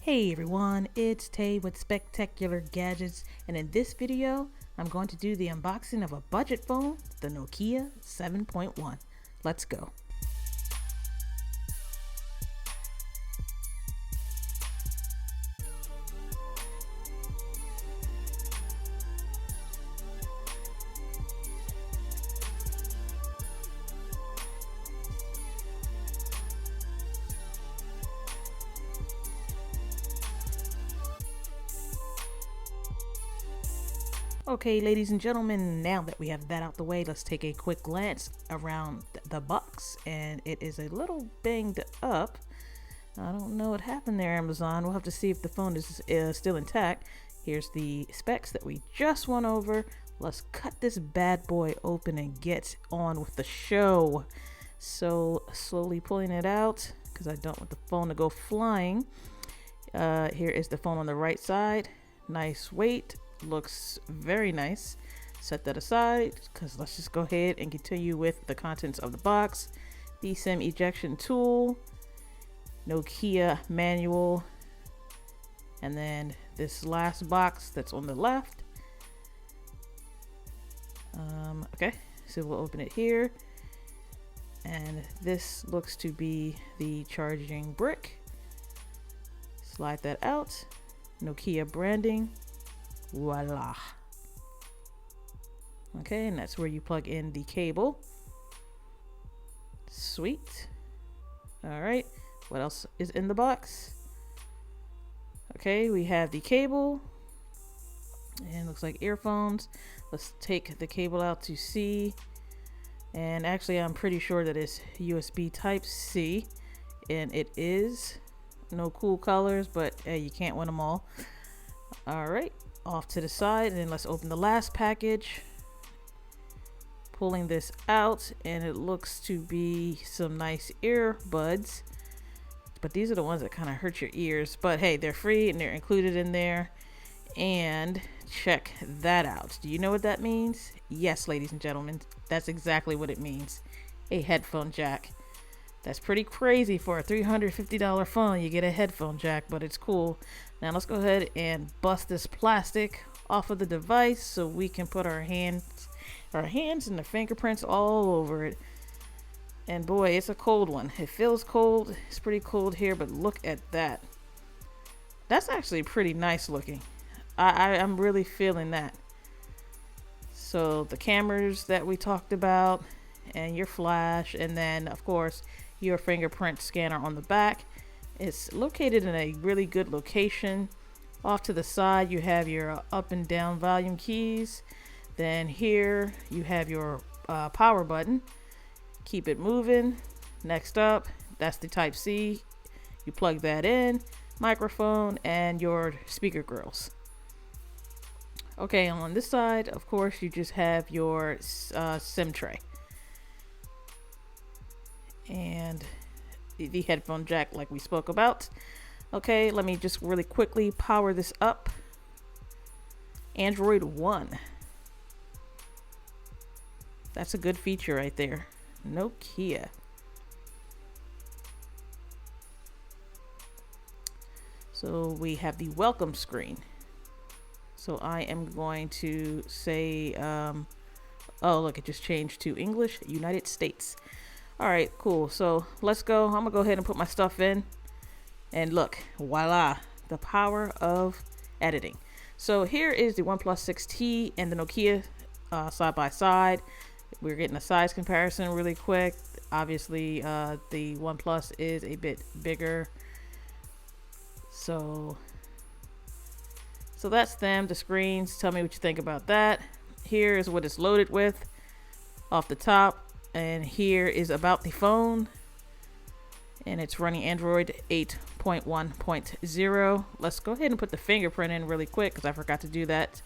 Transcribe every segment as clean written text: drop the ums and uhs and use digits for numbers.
Hey everyone, it's Tay with Spectacular Gadgets, and in this video, I'm going to do the unboxing of a budget phone, the Nokia 7.1. Let's go. Okay, ladies and gentlemen, now that we have that out the way, let's take a quick glance around the box, and it is a little banged up. I don't know what happened there, Amazon. We'll have to see if the phone is still intact. Here's the specs that we just went over. Let's cut this bad boy open and get on with the show. So slowly pulling it out because I don't want the phone to go flying. Here is the phone on the right side. Nice weight. Looks very nice. Set that aside because let's just go ahead and continue with the contents of the box. The SIM ejection tool, Nokia manual, and then this last box that's on the left. Okay, so we'll open it here, and this looks to be the charging brick. Slide that out. Nokia branding. Voila. Okay, and that's where you plug in the cable. Sweet. All right, what else is in the box? Okay, we have the cable, and looks like earphones. Let's take the cable out to see, and actually I'm pretty sure that it's USB type C, and it is. No cool colors, but hey, you can't win them all. All right, off to the side, and then let's open the last package. Pulling this out, and it looks to be some nice earbuds, but these are the ones that kind of hurt your ears, but hey, they're free and they're included in there. And check that out. Do you know what that means? Yes, ladies and gentlemen, that's exactly what it means. A headphone jack. That's pretty crazy for a $350 phone. You get a headphone jack, but it's cool. Now let's go ahead and bust this plastic off of the device so we can put our hands and the fingerprints all over it. And boy, it's a cold one. It feels cold. It's pretty cold here, but look at that. That's actually pretty nice looking. I'm really feeling that. So the cameras that we talked about, and your flash, and then of course your fingerprint scanner on the back. It's located in a really good location. Off to the side you have your up and down volume keys. Then here you have your power button. Keep it moving. Next up, that's the type C. You plug that in. Microphone and your speaker grills. Okay, on this side, of course, you just have your SIM tray. And the headphone jack like we spoke about. Okay, let me just really quickly power this up. Android 1. That's a good feature right there. Nokia. So we have the welcome screen. So I am going to say, oh look, it just changed to English, United States. All right, cool. So let's go. I'm gonna go ahead and put my stuff in, and look, voila, the power of editing. So here is the OnePlus 6T and the Nokia side by side. We're getting a size comparison really quick. Obviously, the OnePlus is a bit bigger. So that's them, the screens. Tell me what you think about that. Here is what it's loaded with off the top. And here is about the phone, and it's running Android 8.1.0. Let's go ahead and put the fingerprint in really quick because I forgot to do that,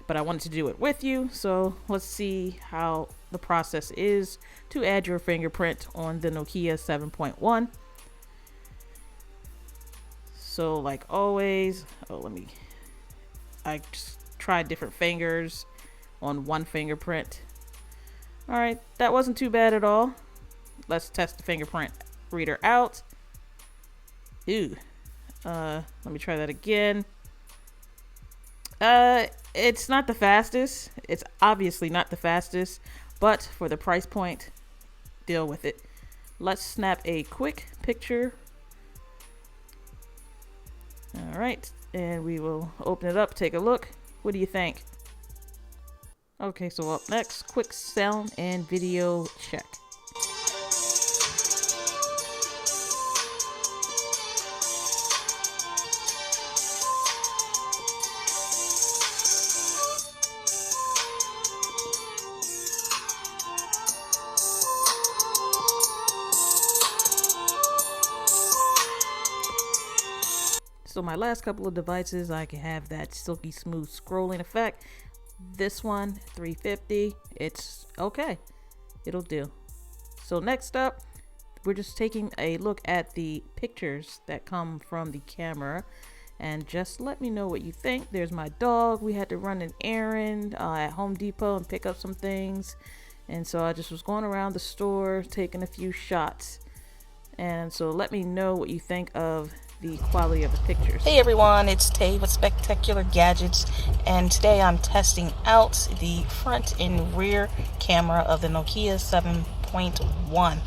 but I wanted to do it with you. So let's see how the process is to add your fingerprint on the Nokia 7.1. So like always, I just tried different fingers on one fingerprint. All right, that wasn't too bad at all. Let's test the fingerprint reader out. Ooh, Let me try that again. It's not the fastest. It's obviously not the fastest, but for the price point, deal with it. Let's snap a quick picture. All right, and we will open it up, take a look. What do you think? Okay, so up next, quick sound and video check. So my last couple of devices, I can have that silky smooth scrolling effect. This one, 350, it's okay. It'll do. So next up, we're just taking a look at the pictures that come from the camera. And just let me know what you think. There's my dog. We had to run an errand at Home Depot and pick up some things. And so I just was going around the store, taking a few shots. And so let me know what you think of the quality of the pictures. Hey everyone, it's Tay with Spectacular Gadgets, and today I'm testing out the front and rear camera of the Nokia 7.1.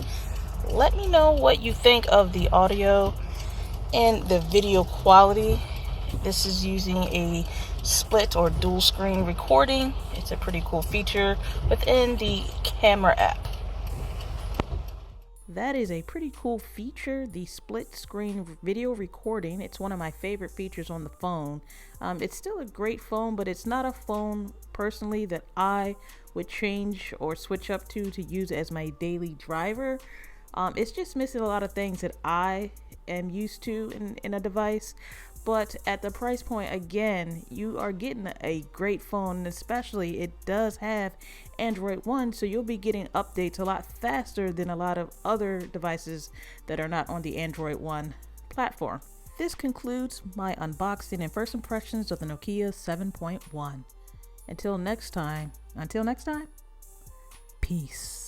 Let me know what you think of the audio and the video quality. This is using a split or dual screen recording. It's a pretty cool feature within the camera app. That is a pretty cool feature, the split screen video recording. It's one of my favorite features on the phone. It's still a great phone, but it's not a phone personally that I would change or switch up to use as my daily driver. It's just missing a lot of things that I am used to in a device. But at the price point, again, you are getting a great phone, and especially it does have Android One, so you'll be getting updates a lot faster than a lot of other devices that are not on the Android One platform. This concludes my unboxing and first impressions of the Nokia 7.1. Until next time, peace.